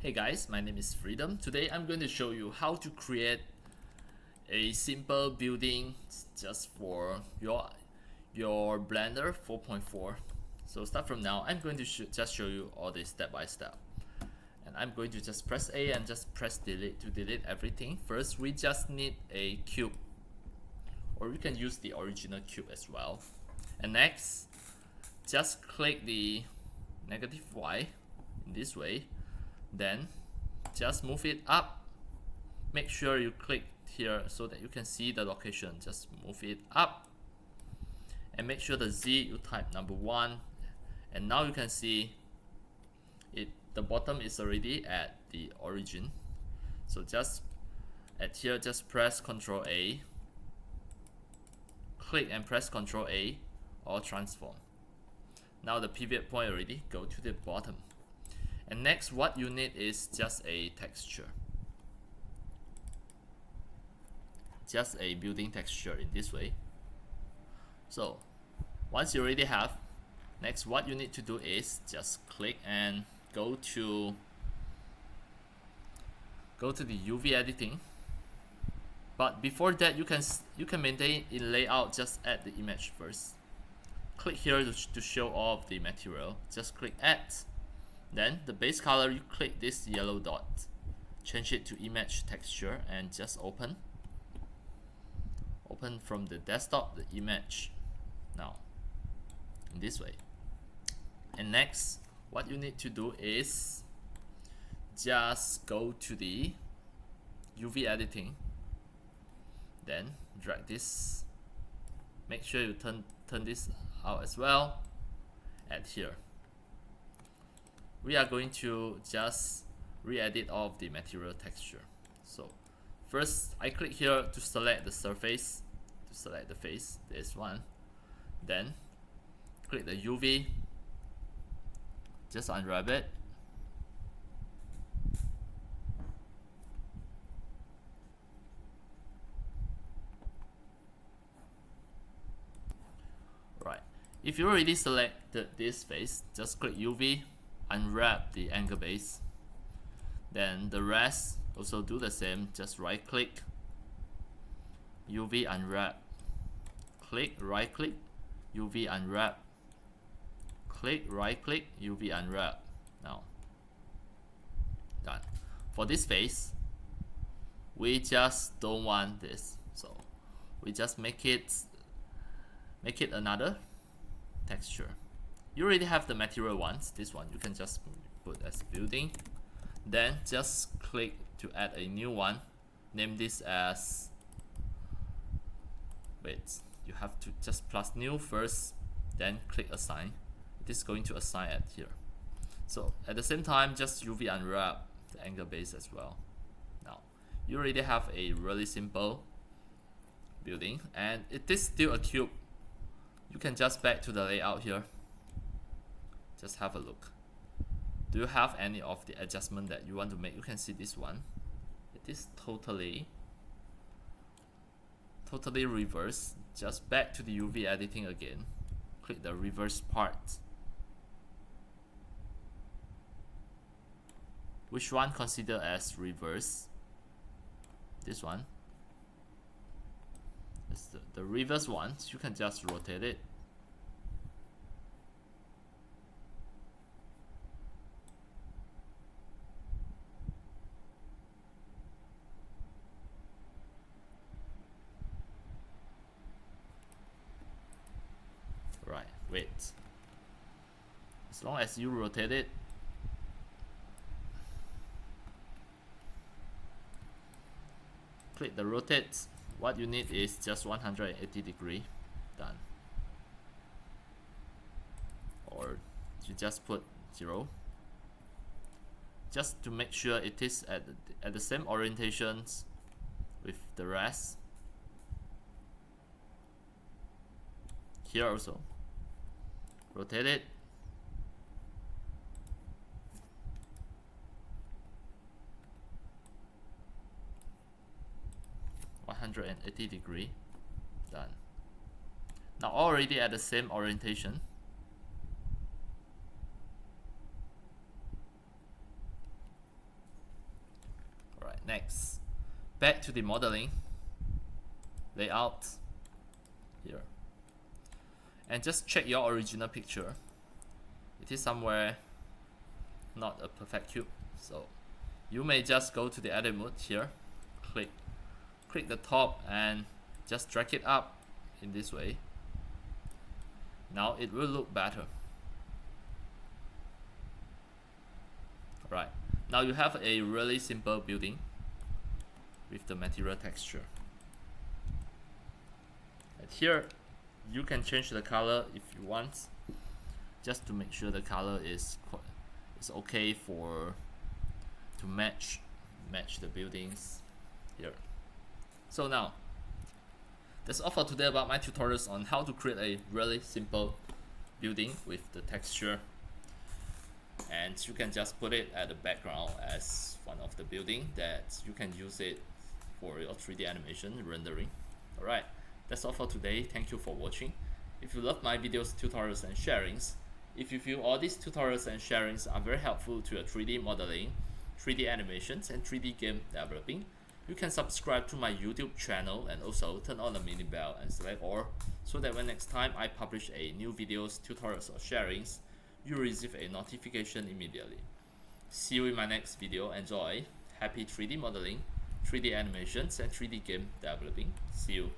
Hey guys, my name is Freedom. Today I'm going to show you how to create a simple building just for your Blender 4.4. So start from now. I'm going to just show you all this step by step. And I'm going to just press A and just press delete to delete everything. First, we just need a cube, or you can use the original cube as well. And next, just click the -Y in this way. Then just move it up. Make sure you click here so that you can see the location. Just move it up and make sure the Z you type #1, and now you can see it, the bottom is already at the origin. So just at here, just press Ctrl A, click and press Ctrl A or transform. Now the pivot point already go to the bottom. And next, what you need is just a texture, just a building texture in this way. So once you already have, next what you need to do is just click and go to the UV editing. But before that, you can maintain in layout. Just add the image first. Click here to show all of the material. Just click add. Then the base color, you click this yellow dot, change it to image texture, and just open from the desktop the image now in this way. And next, what you need to do is just go to the UV editing, then drag this, make sure you turn this out as well. Add here. We are going to just re-edit all of the material texture. So first, I click here to select the surface, to select the face, this one. Then click the UV, just unwrap it. Right, if you already selected this face, just click UV, unwrap the anchor base. Then the rest also do the same. Just right click, UV unwrap, click, right click, UV unwrap, click, right click, UV unwrap. Now done. For this face, we just don't want this, so we just make it another texture. You already have the material ones. This one you can just put as building. Then just click to add a new one. Name this as, wait, you have to just plus new first, then click assign. It is going to assign at here. So at the same time, just UV unwrap the anchor base as well. Now you already have a really simple building, and it is still a cube. You can just back to the layout here. Just have a look. Do you have any of the adjustment that you want to make? You can see this one. It is totally reverse. Just back to the UV editing again. Click the reverse part. Which one consider as reverse? This one. It's the reverse ones. You can just rotate it. Right, wait. As long as you rotate it, click the rotate. What you need is just 180 degree. Done. Or you just put 0, just to make sure it is at the same orientations with the rest. Here also, rotate it. (180 degree). Done. Now already at the same orientation. next, back to the modeling, layout, here. And just check your original picture. It is somewhere not a perfect cube. So you may just go to the edit mode here, click the top and just drag it up in this way. Now it will look better. Alright, now you have a really simple building with the material texture. And here you can change the color if you want, just to make sure the color is okay to match the buildings here. So now that's all for today about my tutorials on how to create a really simple building with the texture, and you can just put it at the background as one of the building that you can use it for your 3D animation rendering. Alright, that's all for today. Thank you for watching. If you love my videos, tutorials and sharings, if you feel all these tutorials and sharings are very helpful to your 3D modeling, 3D animations and 3D game developing, you can subscribe to my YouTube channel and also turn on the mini bell and select all, so that when next time I publish a new videos, tutorials or sharings, you receive a notification immediately. See you in my next video. Enjoy. Happy 3D modeling, 3D animations and 3D game developing. See you.